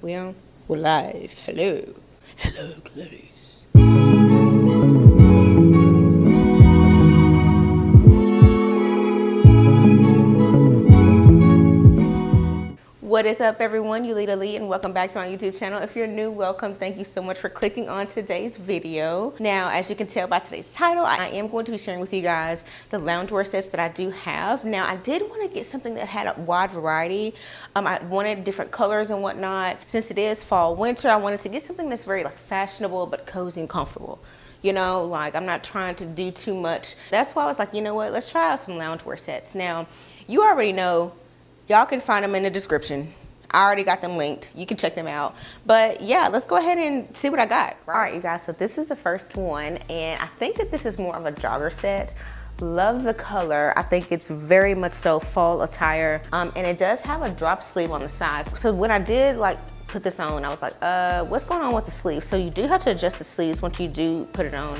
We on? We're live. Hello. Hello, Clarice. What is up, everyone? Yulita Lee, and welcome back to my YouTube channel. If you're new, welcome. Thank you so much for clicking on today's video. Now, as you can tell by today's title, I am going to be sharing with you guys the loungewear sets that I do have. Now, I did want to get something that had a wide variety. I wanted different colors and whatnot. Since it is fall, winter, I wanted to get something that's very fashionable but cozy and comfortable. You know, like I'm not trying to do too much. That's why I was like, you know what? Let's try out some loungewear sets. Now, you already know. Y'all can find them in the description. I already got them linked. You can check them out. But yeah, let's go ahead and see what I got. All right, you guys, so this is the first one, and I think that this is more of a jogger set. Love the color. I think it's very much so fall attire. And it does have a drop sleeve on the side. So when I did put this on, I was like, what's going on with the sleeves? So you do have to adjust the sleeves once you do put it on.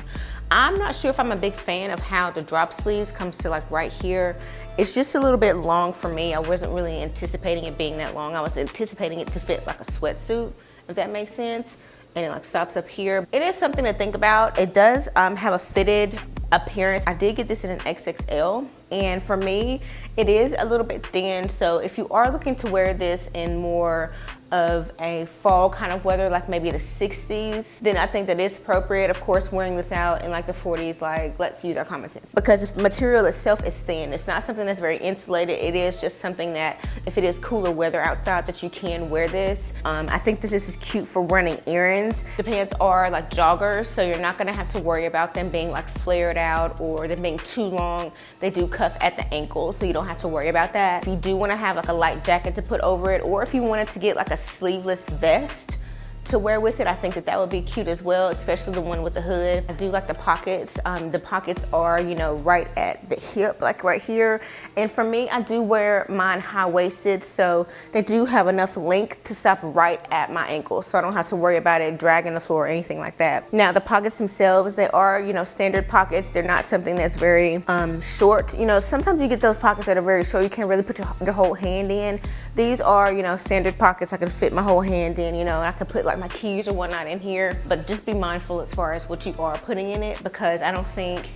I'm not sure if I'm a big fan of how the drop sleeves comes to right here. It's just a little bit long for me. I wasn't really anticipating it being that long. I was anticipating it to fit like a sweatsuit, if that makes sense. And it stops up here. It is something to think about. It does have a fitted appearance. I did get this in an XXL. And for me, it is a little bit thin. So if you are looking to wear this in more of a fall kind of weather, like maybe the 60s, then I think that it's appropriate. Of course, wearing this out in the 40s, let's use our common sense. Because the material itself is thin. It's not something that's very insulated. It is just something that if it is cooler weather outside that you can wear this. I think that this is cute for running errands. The pants are joggers, so you're not gonna have to worry about them being flared out or them being too long. They do cuff at the ankle, so you don't have to worry about that. If you do wanna have a light jacket to put over it, or if you wanted to get a sleeveless vest to wear with it, I think that would be cute as well, especially the one with the hood. I do like the pockets. The pockets are, right at the hip, right here. And for me, I do wear mine high-waisted, so they do have enough length to stop right at my ankle, so I don't have to worry about it dragging the floor or anything like that. Now, the pockets themselves, they are, standard pockets. They're not something that's very short. Sometimes you get those pockets that are very short. You can't really put your whole hand in. These are, standard pockets. I can fit my whole hand in, and I can put my keys or whatnot in here, but just be mindful as far as what you are putting in it, because I don't think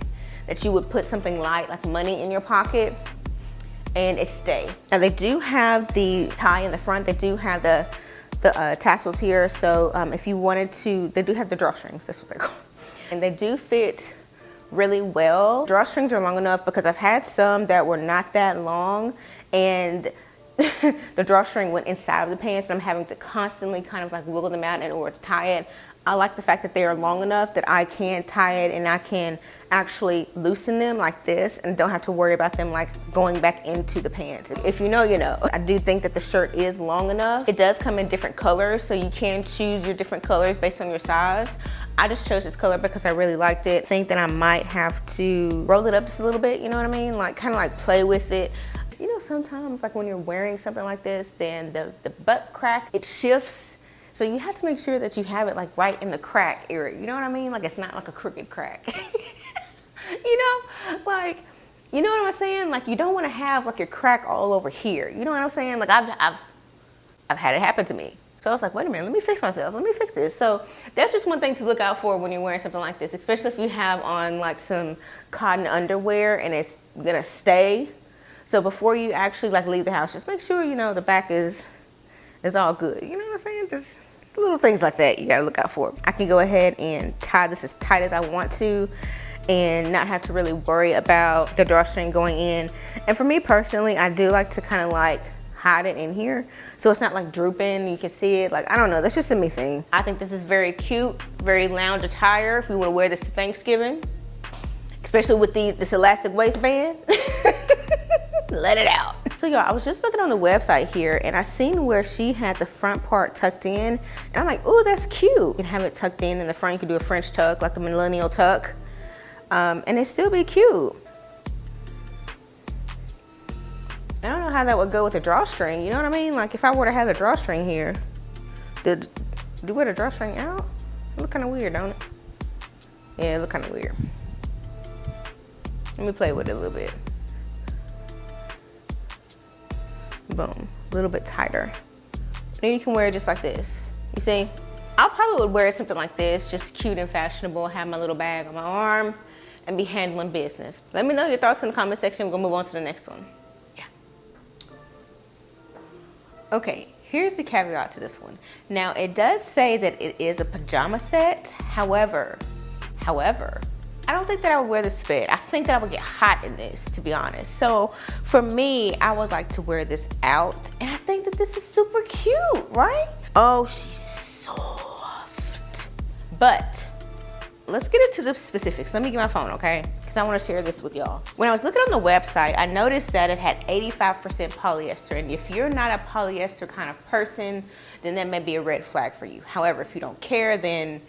that you would put something light like money in your pocket and it stay. Now they do have the tie in the front. They do have the tassels here, so if you wanted to, they do have the drawstrings. That's what they're called, and they do fit really well. Drawstrings are long enough because I've had some that were not that long, and the drawstring went inside of the pants, and I'm having to constantly kind of wiggle them out in order to tie it. I like the fact that they are long enough that I can tie it and I can actually loosen them like this and don't have to worry about them going back into the pants. If you know, you know. I do think that the shirt is long enough. It does come in different colors, so you can choose your different colors based on your size. I just chose this color because I really liked it. I think that I might have to roll it up just a little bit, you know what I mean? Kind of play with it. Sometimes when you're wearing something like this, then the butt crack, it shifts. So you have to make sure that you have it right in the crack area. You know what I mean? It's not a crooked crack. You know what I'm saying? You don't want to have your crack all over here. You know what I'm saying? I've had it happen to me. So I was like, wait a minute, let me fix myself. Let me fix this. So that's just one thing to look out for when you're wearing something like this, especially if you have on some cotton underwear and it's gonna stay. So before you actually leave the house, just make sure the back is all good. You know what I'm saying? Just little things like that you gotta look out for. I can go ahead and tie this as tight as I want to and not have to really worry about the drawstring going in. And for me personally, I do like to kind of hide it in here so it's not drooping. You can see it. I don't know, that's just a me thing. I think this is very cute, very lounge attire if you want to wear this to Thanksgiving, especially with this elastic waistband. Let it out. So y'all, I was just looking on the website here and I seen where she had the front part tucked in, and I'm like, oh, that's cute. You can have it tucked in the front. You can do a French tuck, the millennial tuck, and it still be cute. I don't know how that would go with the drawstring. You know what I mean? If I were to have the drawstring here, do you wear the drawstring out? It look kind of weird, don't it? Yeah, it look kind of weird. Let me play with it a little bit. Boom, a little bit tighter. And you can wear it just like this. You see? I probably would wear something like this, just cute and fashionable, have my little bag on my arm, and be handling business. Let me know your thoughts in the comment section. We're gonna move on to the next one. Yeah. Okay, here's the caveat to this one. Now, it does say that it is a pajama set. However, I don't think that I would wear this fit. I think that I would get hot in this, to be honest. So for me, I would like to wear this out. And I think that this is super cute, right? Oh, she's soft. But let's get into the specifics. Let me get my phone, okay? Because I want to share this with y'all. When I was looking on the website, I noticed that it had 85% polyester. And if you're not a polyester kind of person, then that may be a red flag for you. However, if you don't care, then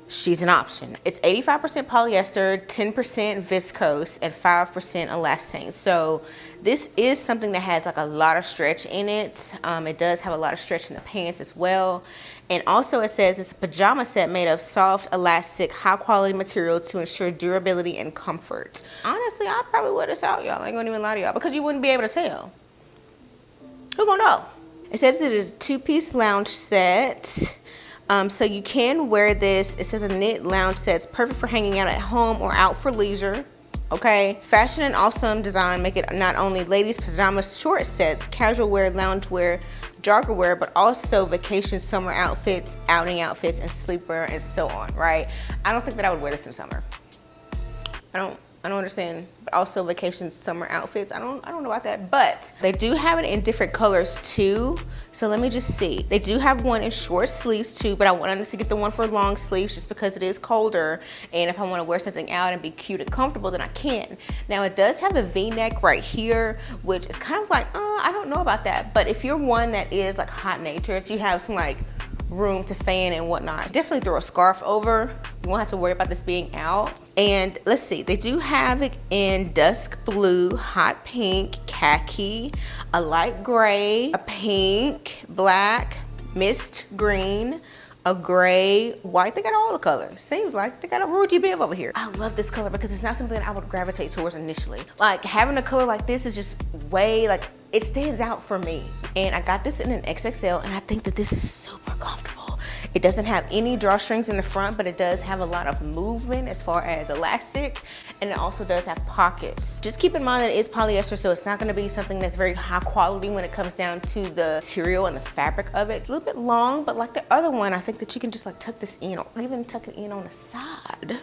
she's an option. It's 85% polyester, 10% viscose, and 5% elastane. So this is something that has like a lot of stretch in it. It does have a lot of stretch in the pants as well. And also it says it's a pajama set made of soft, elastic, high quality material to ensure durability and comfort. Honestly, I probably wear this out, y'all. I ain't gonna even lie to y'all, because you wouldn't be able to tell. Who gonna know? It says it is a 2-piece lounge set. So you can wear this. It says a knit lounge set. It's perfect for hanging out at home or out for leisure. Okay. Fashion and awesome design make it not only ladies' pajama short sets, casual wear, lounge wear, jogger wear, but also vacation summer outfits, outing outfits, and sleepwear, and so on, right? I don't think that I would wear this in summer. I don't understand. But also vacation summer outfits. I don't know about that, but they do have it in different colors too. So let me just see. They do have one in short sleeves too, but I wanted to get the one for long sleeves just because it is colder. And if I want to wear something out and be cute and comfortable, then I can. Now it does have a V-neck right here, which is kind of like, I don't know about that. But if you're one that is like hot natured, you have some like room to fan and whatnot, definitely throw a scarf over. You won't have to worry about this being out. And let's see, they do have it in dusk blue, hot pink, khaki, a light gray, a pink, black, mist green, a gray, white. They got all the colors. Seems like they got a Rudy Biv over here. I love this color because it's not something that I would gravitate towards initially. Like having a color like this is just way, like, it stands out for me. And I got this in an XXL, and I think that this is super comfortable. It doesn't have any drawstrings in the front, but it does have a lot of movement as far as elastic, and it also does have pockets. Just keep in mind that it is polyester, so it's not gonna be something that's very high quality when it comes down to the material and the fabric of it. It's a little bit long, but like the other one, I think that you can just like tuck this in, or even tuck it in on the side.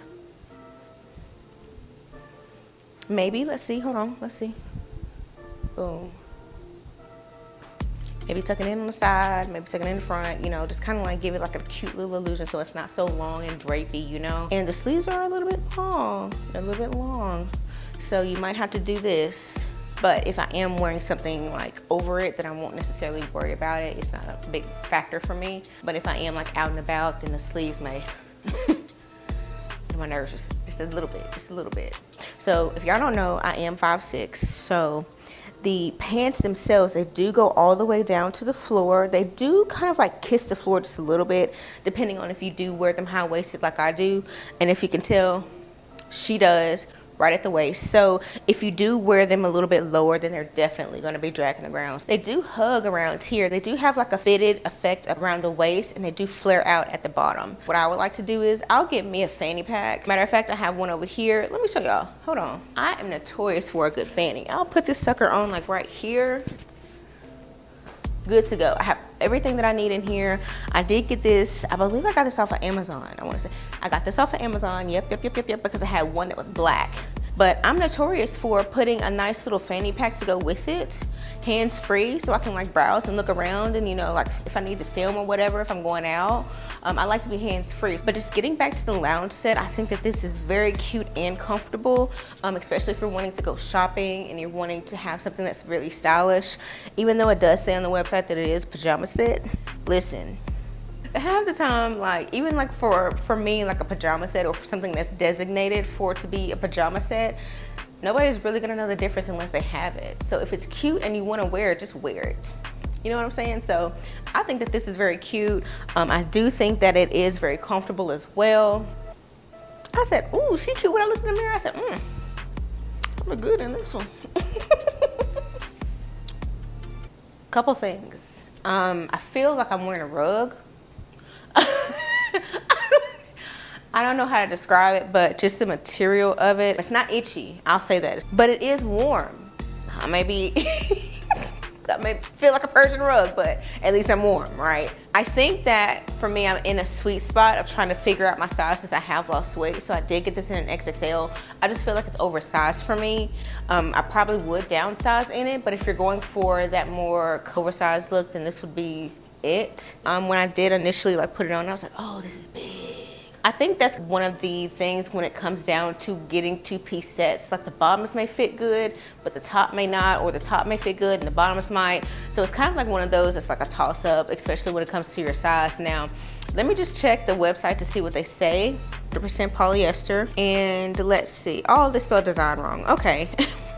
Maybe, let's see, hold on, let's see. Boom. Maybe tuck it in on the side, maybe tuck it in the front, you know, just kind of like give it like a cute little illusion so it's not so long and drapey, you know. And the sleeves are a little bit long, So you might have to do this. But if I am wearing something like over it, then I won't necessarily worry about it. It's not a big factor for me. But if I am like out and about, then the sleeves may, my nerves just a little bit. So if y'all don't know, I am 5'6", so the pants themselves, they do go all the way down to the floor. They do kind of like kiss the floor just a little bit, depending on if you do wear them high-waisted like I do. And if you can tell, she does, right at the waist. So if you do wear them a little bit lower, then they're definitely going to be dragging the ground. They do hug around here. They do have like a fitted effect around the waist, and they do flare out at the bottom. What I would like to do is I'll get me a fanny pack. Matter of fact, I have one over here. Let me show y'all. Hold on. I am notorious for a good fanny. I'll put this sucker on like right here. Good to go. I have everything that I need in here. I did get this, I believe I got this off of Amazon. I want to say I got this off of Amazon. Yep, because I had one that was black. But I'm notorious for putting a nice little fanny pack to go with it, hands-free, so I can like browse and look around, and you know, like if I need to film or whatever, if I'm going out, I like to be hands-free. But just getting back to the lounge set, I think that this is very cute and comfortable, especially if you're wanting to go shopping and you're wanting to have something that's really stylish. Even though it does say on the website that it is pajama set, listen, half the time, like even like for me, like a pajama set or for something that's designated for to be a pajama set, nobody's really gonna know the difference unless they have it. So if it's cute and you want to wear it, just wear it. You know what I'm saying? So I think that this is very cute. I do think that it is very comfortable as well. I said, ooh, she cute. When I looked in the mirror, I said, I look good in this one. Couple things. I feel like I'm wearing a rug. I don't know how to describe it, but just the material of it. It's not itchy, I'll say that. But it is warm. I may feel like a Persian rug, but at least I'm warm, right? I think that for me, I'm in a sweet spot of trying to figure out my size since I have lost weight. So I did get this in an XXL. I just feel like it's oversized for me. I probably would downsize in it, but if you're going for that more oversized look, then this would be it. When I did initially like put it on, I was like, oh, this is big. I think that's one of the things when it comes down to getting two-piece sets. Like the bottoms may fit good, but the top may not, or the top may fit good and the bottoms might. So it's kind of like one of those that's like a toss-up, especially when it comes to your size. Now, let me just check the website to see what they say. 100% polyester, and let's see. Oh, they spelled design wrong. Okay.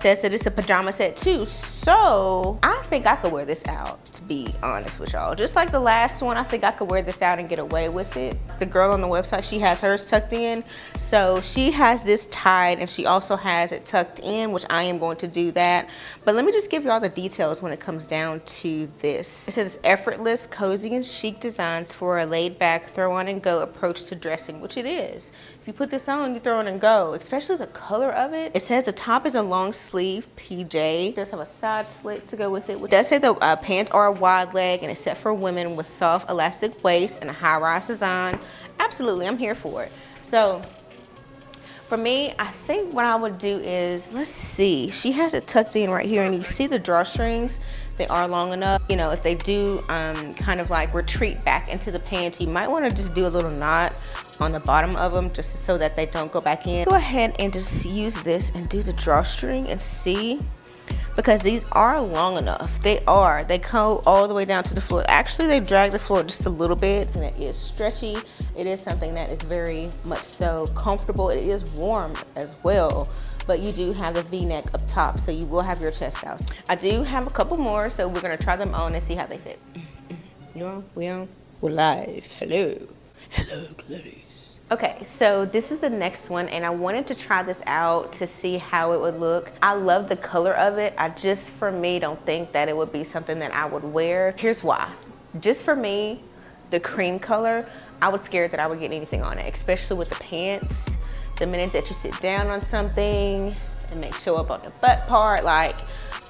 Says that it's a pajama set too, so I think I could wear this out, to be honest with y'all. Just like the last one, I think I could wear this out and get away with it. The girl on the website, she has hers tucked in, so she has this tied and she also has it tucked in, which I am going to do that. But let me just give y'all the details when it comes down to this. It says effortless, cozy, and chic designs for a laid-back, throw-on-and-go approach to dressing, which it is. If you put this on, you throw on and go, especially the color of it. It says the top is a long sleeve PJ. It does have a side slit to go with it. It does say the pants are a wide leg and it's set for women with soft elastic waist and a high-rise design. Absolutely, I'm here for it. So for me, I think what I would do is, let's see, she has it tucked in right here and you see the drawstrings. They are long enough. You know, if they do kind of like retreat back into the pants, you might want to just do a little knot on the bottom of them just so that they don't go back in. Go ahead and just use this and do the drawstring and see, because these are long enough. They go all the way down to the floor. Actually, they drag the floor just a little bit, and it is stretchy. It is something that is very much so comfortable. It is warm as well, but you do have the V-neck up top, so you will have your chest out. I do have a couple more, so we're gonna try them on and see how they fit. You on? We on? We're live. Hello. Hello, Clarice. Okay, so this is the next one, and I wanted to try this out to see how it would look. I love the color of it. I just, for me, don't think that it would be something that I would wear. Here's why. Just for me, the cream color, I was scared that I would get anything on it, especially with the pants. The minute that you sit down on something, it may show up on the butt part. Like,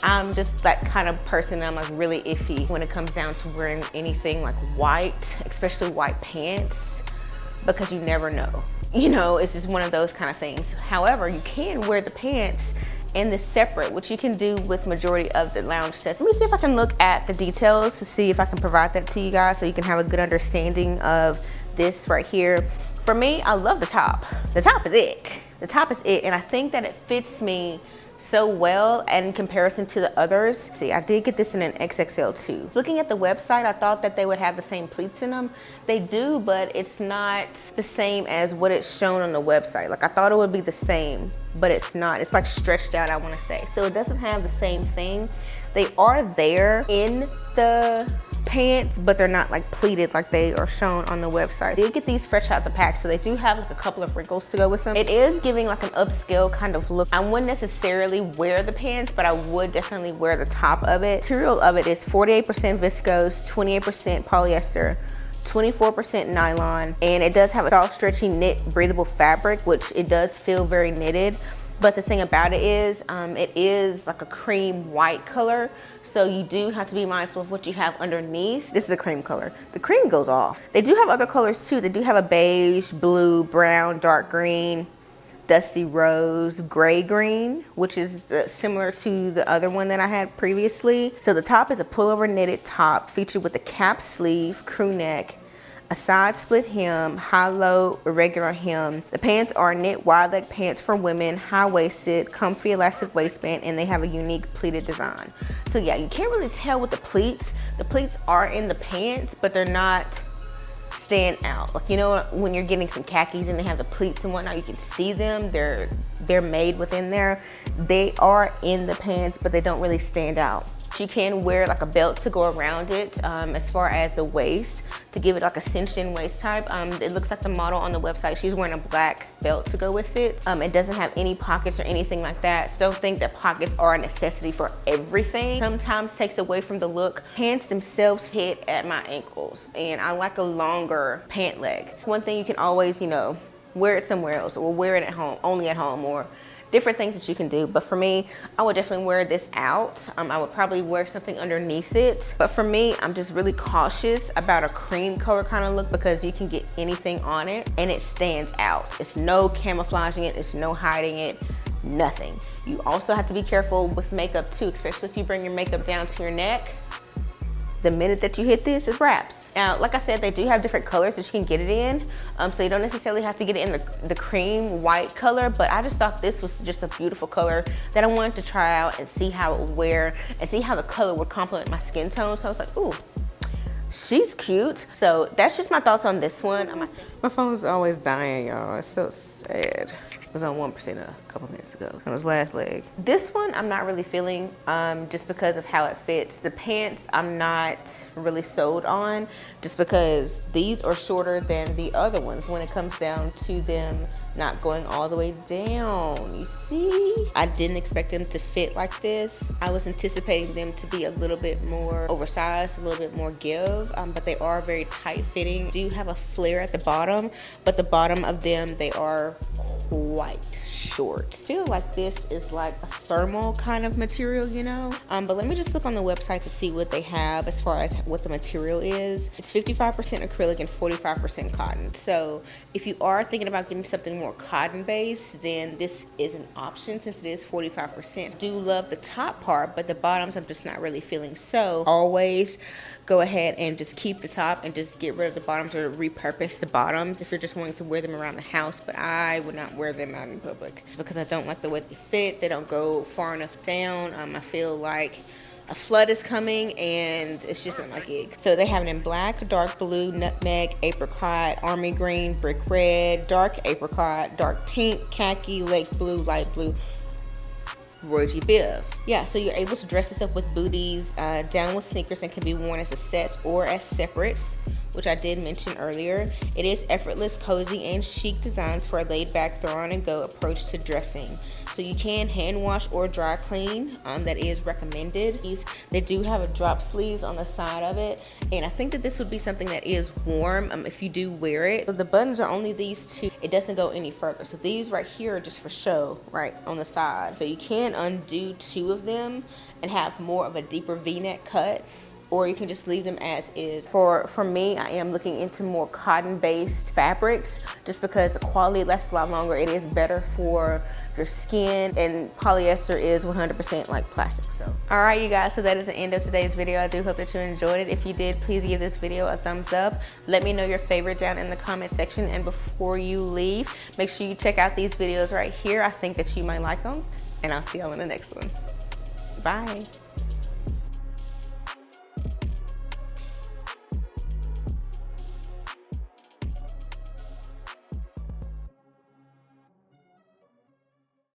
I'm just that kind of person. I'm like really iffy when it comes down to wearing anything like white, especially white pants, because you never know. You know, it's just one of those kind of things. However, you can wear the pants in this separate, which you can do with majority of the lounge sets. Let me see if I can look at the details to see if I can provide that to you guys so you can have a good understanding of this right here. For me, I love the top. The top is it. The top is it, and I think that it fits me so well in comparison to the others. See, I did get this in an XXL too. Looking at the website, I thought that they would have the same pleats in them. They do, but it's not the same as what it's shown on the website. Like, I thought it would be the same, but it's not. It's like stretched out, I want to say. So it doesn't have the same thing. They are there in the pants, but they're not like pleated like they are shown on the website. I did get these fresh out the pack, so they do have like a couple of wrinkles to go with them. It is giving like an upscale kind of look. I wouldn't necessarily wear the pants, but I would definitely wear the top of it. Material of it is 48% viscose, 28% polyester, 24% nylon, and it does have a soft, stretchy, knit, breathable fabric, which it does feel very knitted. But the thing about it is like a cream white color. So you do have to be mindful of what you have underneath. This is a cream color. The cream goes off. They do have other colors too. They do have a beige, blue, brown, dark green, dusty rose, gray green, which is similar to the other one that I had previously. So the top is a pullover knitted top featured with a cap sleeve, crew neck, a side split hem, high-low irregular hem. The pants are knit wide leg pants for women, high-waisted, comfy elastic waistband, and they have a unique pleated design. So yeah, you can't really tell with the pleats. The pleats are in the pants, but they're not stand out. Like, you know, when you're getting some khakis and they have the pleats and whatnot, you can see them. They're made within there. They are in the pants, but they don't really stand out. You can wear like a belt to go around it as far as the waist to give it like a cinched in waist type. It looks like the model on the website, she's wearing a black belt to go with it. It doesn't have any pockets or anything like that. So don't think that pockets are a necessity for everything. Sometimes takes away from the look. Pants themselves hit at my ankles and I like a longer pant leg. One thing you can always, you know, wear it somewhere else or wear it at home, only at home, or different things that you can do. But for me, I would definitely wear this out. I would probably wear something underneath it. But for me, I'm just really cautious about a cream color kind of look because you can get anything on it and it stands out. It's no camouflaging it, it's no hiding it, nothing. You also have to be careful with makeup too, especially if you bring your makeup down to your neck. The minute that you hit this, it wraps. Now, like I said, they do have different colors that you can get it in. So you don't necessarily have to get it in the cream white color, but I just thought this was just a beautiful color that I wanted to try out and see how it would wear and see how the color would complement my skin tone. So I was like, ooh, she's cute. So that's just my thoughts on this one. My phone's always dying, y'all. It's so sad. It was on 1% a couple minutes ago. It was last leg. This one I'm not really feeling just because of how it fits. The pants I'm not really sold on just because these are shorter than the other ones when it comes down to them not going all the way down. You see? I didn't expect them to fit like this. I was anticipating them to be a little bit more oversized, a little bit more give, but they are very tight fitting. Do have a flare at the bottom, but the bottom of them, they are quite short. I feel like this is like a thermal kind of material, you know? But let me just look on the website to see what they have as far as what the material is. It's 55% acrylic and 45% cotton. So if you are thinking about getting something more cotton based, then this is an option since it is 45%. Do love the top part, but the bottoms I'm just not really feeling. So always go ahead and just keep the top and just get rid of the bottoms or repurpose the bottoms if you're just wanting to wear them around the house. But I would not wear them out in public because I don't like the way they fit. They don't go far enough down. I feel like a flood is coming and it's just not my gig. So they have it in black, dark blue, nutmeg, apricot, army green, brick red, dark apricot, dark pink, khaki, lake blue, light blue, Roy G. Biv. Yeah, so you're able to dress this up with booties, down with sneakers, and can be worn as a set or as separates, which I did mention earlier. It is effortless, cozy, and chic designs for a laid-back, throw-on-and-go approach to dressing. So you can hand wash or dry clean. That is recommended. They do have a drop sleeves on the side of it, and I think that this would be something that is warm if you do wear it. So the buttons are only these two. It doesn't go any further. So these right here are just for show, right on the side. So you can undo two of them and have more of a deeper V-neck cut, or you can just leave them as is. For me, I am looking into more cotton-based fabrics just because the quality lasts a lot longer. It is better for your skin, and polyester is 100% like plastic. So, all right, you guys, so that is the end of today's video. I do hope that you enjoyed it. If you did, please give this video a thumbs up. Let me know your favorite down in the comment section, and before you leave, make sure you check out these videos right here. I think that you might like them, and I'll see y'all in the next one. Bye.